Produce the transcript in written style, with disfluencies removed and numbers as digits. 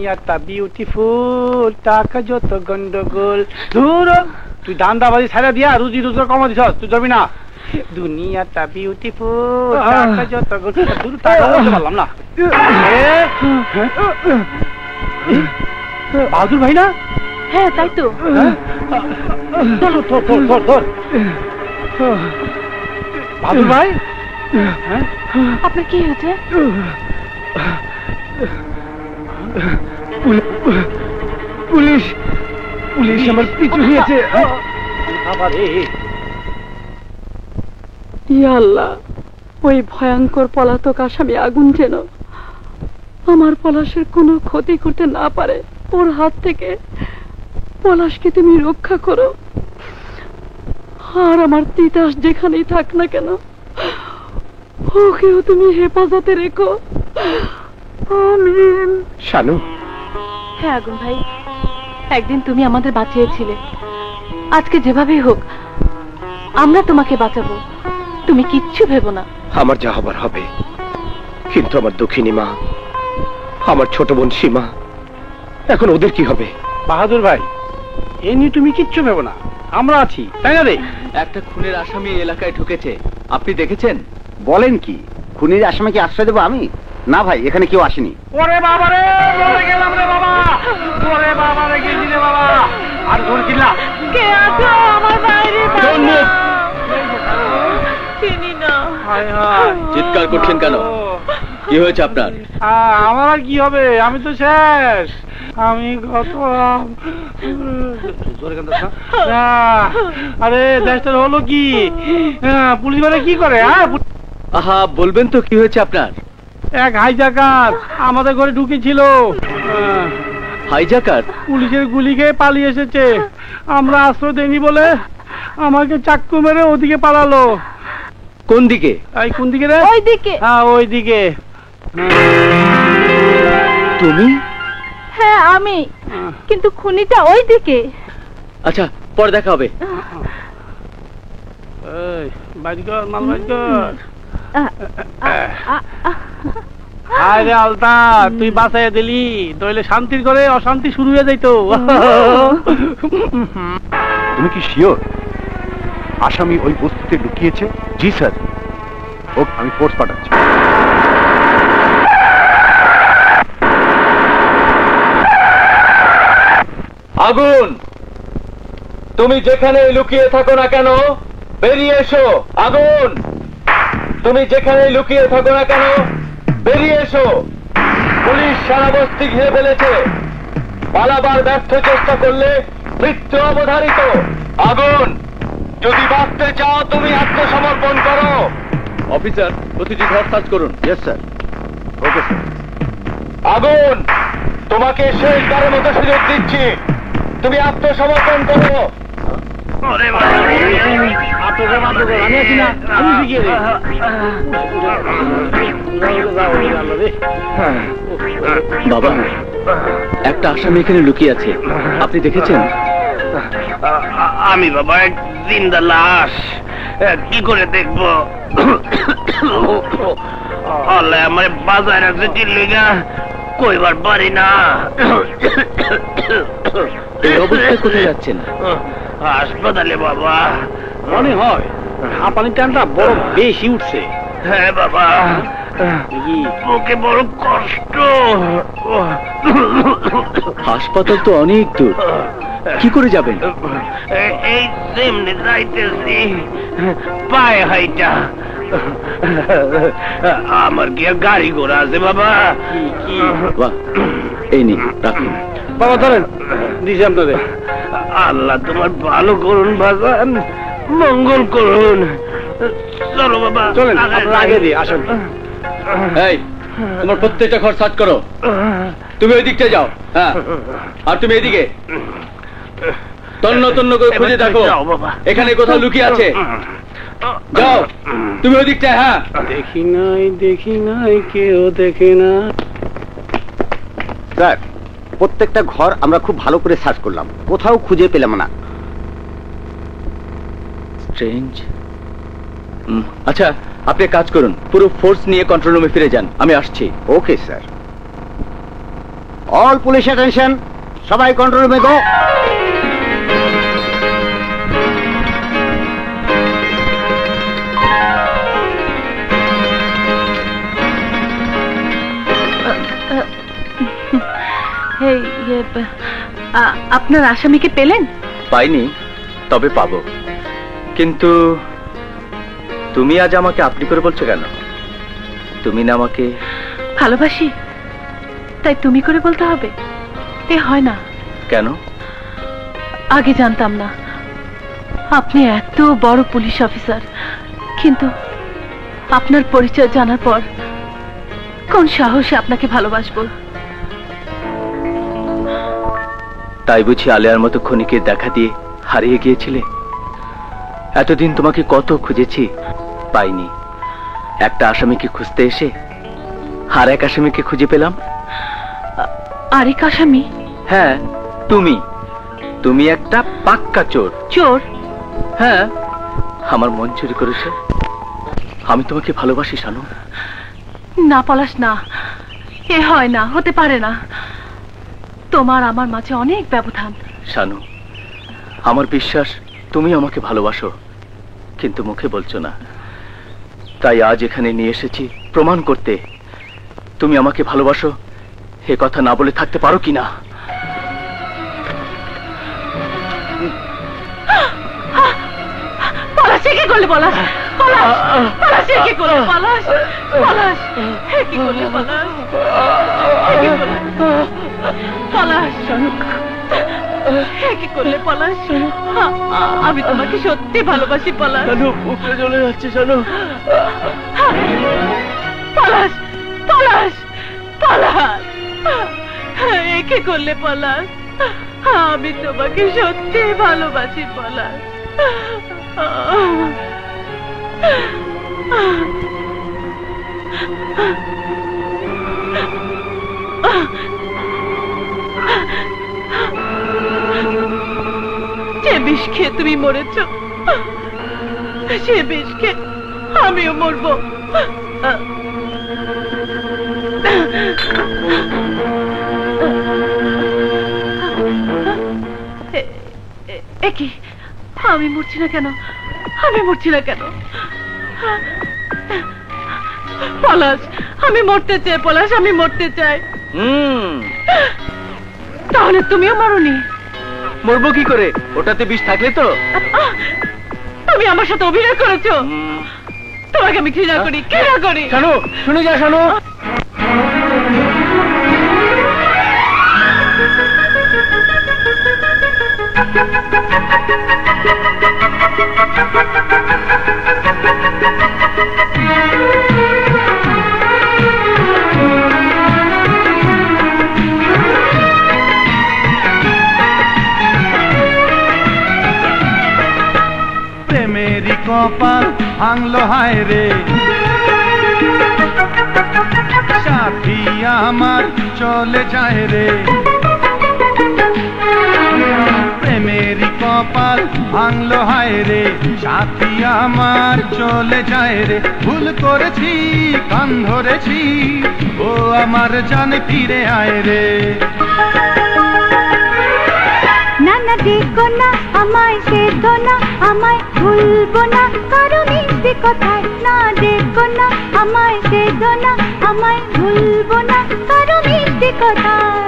দুনিয়াটা বিউটিফুল, টাকা যত গন্ডগোল। ধুর, তুই ধান্দাবাজি ছাড়া দিয়া রুজি রোজগার কমা দিছ, তুই যাবি না। দুনিয়াটা বিউটিফুল, টাকা যত দূর, টাকা বলতে পারলাম না। বাহাদুর ভাই না? হ্যাঁ তাই তো। বাহাদুর ভাই, আপনার কি হয়েছে? পুলিশ পুলিশ আমার পিছু নিয়েছে। ইয়া আল্লাহ, ওই ভয়ঙ্কর পলাতক আসামি আগুন যেন আমার পলাশের কোনো ক্ষতি করতে না পারে। ওর হাত থেকে পলাশকে তুমি রক্ষা করো, আর আমার তিতাস যেখানেই থাক না কেন ওকেও তুমি হেফাজতে রেখো। আমিন। শানু। হ্যাঁ আগুন ভাই, একদিন তুমি আমাদের বাঁচিয়েছিলে, আজকে যেভাবেই হোক আমরা তোমাকে বাঁচাবো, তুমি কিচ্ছু ভেবো না। আমার যা হবার হবে, কিন্তু আমার দক্ষিণী মা, আমার ছোট বোন সীমা, এখন ওদের কি হবে? বাহাদুর ভাই, এ নিয়ে তুমি কিচ্ছু ভেবো না, আমরা আছি, তাই না রে? একটা খুনের আসামি এলাকায় ঢুকেছে, আপনি দেখেছেন? বলেন কি, খুনির আসামিকে আশ্রয় দেবো আমি? না ভাই, এখানে কেউ আসেনি। ওরে বাবা রে, মরে গেলাম রে বাবা। ওরে বাবা রে, গেছি রে বাবা। আর ধরে কিল্লা কে আছো আমার বাইরে? চিনি না। চিৎকার করছেন কেন? কি হয়েছে আপনার? আমার আর কি হবে, আমি তো শেষ। আমি কত আরে দেশটার হলো কি, পুলিশ মানে কি করে? আহা, বলবেন তো কি হয়েছে আপনার? এক হাইজাকার আমাদের ঘরে ঢুকেছিল। হাইজাকার? পুলিশের গুলি খেয়ে পালিয়ে এসেছে, আমরা আশ্রয় দেইনি বলে আমাকে চাক্কু মেরে ওদিকে পালালো। কোন দিকে? এই কোন দিকে রে? ওই দিকে। হ্যাঁ ওই দিকে। তুমি? হ্যাঁ আমি, কিন্তু খুনিটা ওই দিকে। আচ্ছা, পরে দেখা হবে। এই বাইর কর, মাল বাইর কর। আরে আলতা, তুই বাঁচাইয়া দিলি, নইলে শান্তির করে অশান্তি শুরু হয়ে যাইতো। তুমি কি শিওর আসামি ওই বস্তিতে লুকিয়েছে? জি স্যার, ওকে আমি ফোর্স পাঠাচ্ছি। আগুন, তুমি যেখানে লুকিয়ে থাকো না কেন বেরিয়ে এসো। আগুন, তুমি যেখানে লুকিয়ে থাকো না কেন বেরিয়ে এসো। পুলিশ সারা বস্তি ঘিরে ফেলেছে, পালাবার ব্যর্থ চেষ্টা করলে মৃত্যু অবধারিত। আগুন, যদি বাঁচতে চাও তুমি আত্মসমর্পণ করো। অফিসার, প্রতিটি ঘর সার্চ করুন। Yes sir. Okay sir. আগুন, তোমাকে শেষবারের মতো সুযোগ দিচ্ছি, তুমি আত্মসমর্পণ করো। আমি আছি না, আমি শিখিয়ে রে। বাবা, একটা আসামি এখানে লুকিয়ে আছে, আপনি দেখেছেন? আমি বাবা এক জিন্দা লাশ, কি করে দেখবো? আল্লাহ আমার বাজার আছে চিল্লিগা, কইবার পারি না। এই অবস্থায় কোথায় যাচ্ছেন? হাসপাতালে বাবা। মনে হয় হাঁপানির টানটা বড় বেশি উঠছে। হ্যাঁ বাবা, বুকে বড় কষ্ট। হাসপাতাল তো অনেক দূর, কি করে যাবেন? এই সেমনি যাইতেছি, পায়ে হাইটা। আমার কি আর গাড়ি ঘোড়া আছে বাবা? বাহ, এই নিন, রাখুন। বাবা ধরেন, দিছি আপনাদের। আল্লাহ তোমার ভালো করুন বাজান, মঙ্গল করুন। চলো বাবা, চলেন, আগে দিই, আসেন। এই, তোমার প্রত্যেকটা ঘর সার্চ করো। তুমি ওই দিকটা যাও। হ্যাঁ, আর তুমি এদিকে তন্ন তন্ন করে খুঁজে দেখো এখানে কোথাও লুকিয়ে আছে। যাও তুমি ওই দিকটা। হ্যাঁ, দেখি নাই কেউ দেখে না। স্যার, প্রত্যেকটা ঘর আমরা খুব ভালো করে সার্চ করলাম, কোথাও খুঁজে পেলাম না। স্ট্রেঞ্জ। আচ্ছা, আপনি কাজ করুন, পুরো ফোর্স নিয়ে কন্ট্রোল রুমে ফিরে যান, আমি আসছি। Okay sir. All police attention, সবাই কন্ট্রোল রুমে গো। আপনার আসামিকে পেলেন? পাইনি, তবে পাবো। কিন্তু তুমি আজ আমাকে আপনি করে বলছো কেন? তুমি না আমাকে ভালোবাসি, তাই তুমি করে বলতে হবে? এ হয় না। কেন? আগে জানতাম না আপনি এত বড় পুলিশ অফিসার, কিন্তু আপনার পরিচয় জানার পর কোন সাহসে আপনাকে ভালোবাসবো? তাই বুঝি আলেয়ার মতো ক্ষণিকে দেখা দিয়ে হারিয়ে গিয়েছিলে? এতদিন তোমাকে কত খুঁজেছি, পাইনি। একটা আসামিকে খুঁজতে এসে আর এক আসামিকে খুঁজে পেলাম। আরেক আসামি? হ্যাঁ, তুমি। তুমি একটা পাক্কা চোর। চোর? হ্যাঁ, আমার মন চুরি করেছে। আমি তোমাকে ভালোবাসি শানু। না পলাশ, না, এ হয় না, হতে পারে না। তোমার আমার মাঝে অনেক ব্যবধান। শানু, আমার বিশ্বাস তুমি আমাকে ভালোবাসো, কিন্তু মুখে বলছো না। তাই আজ এখানে নিয়ে এসেছি প্রমাণ করতে তুমি আমাকে ভালোবাসো। এ কথা না বলে থাকতে পারো কিনা? পলাশ, কি করলে? পলাশ, পলাশ, কি করলে? পলাশ, পলাশ, কি করলে? পলাশ, পলাশ, কি করলে? পলাশ, আমি তোমাকে সত্যি ভালোবাসি পলাশ। উপরে চলে যাচ্ছে শানু। পলাশ, পলাশ, পলাশ, কি করলে? পলাশ, আমি তোমাকে সত্যি ভালোবাসি পলাশ। যে বিষ খেয়ে তুমি মরেছ, সে বিষ খেয়ে আমিও মরবো। কি আমি মরছি না কেন? আমি মরছি না কেন? পলাশ, আমি মরতে চাই। পলাশ, আমি মরতে চাই। তাহলে তুমিও মরনি? মরবো কি করে? ওটাতে বিষ থাকলে তো। তুমি আমার সাথে অভিনয় করেছো। তোমাকে আমি ঘৃণা করি, ঘৃণা করি। শানু, শুনে যা শানু। প্রেমেরই কপাল ভাঙলো হায় রে, সাথী আমার চলে যায় রে। প্রেমেরই কপাল ভাঙলো হায় রে, সাথী আমার চলে যায় রে। ভুল করেছি, কান ধরেছি, ও আমার জানে ফিরে আয় রে। না না দেখো না আমায়, দেখো না আমায়, ভুলবো না কারো মিষ্টি কথায়। না দেখো না আমায়, দেখো না আমায়, ভুলবো না কারো মিষ্টি কথায়।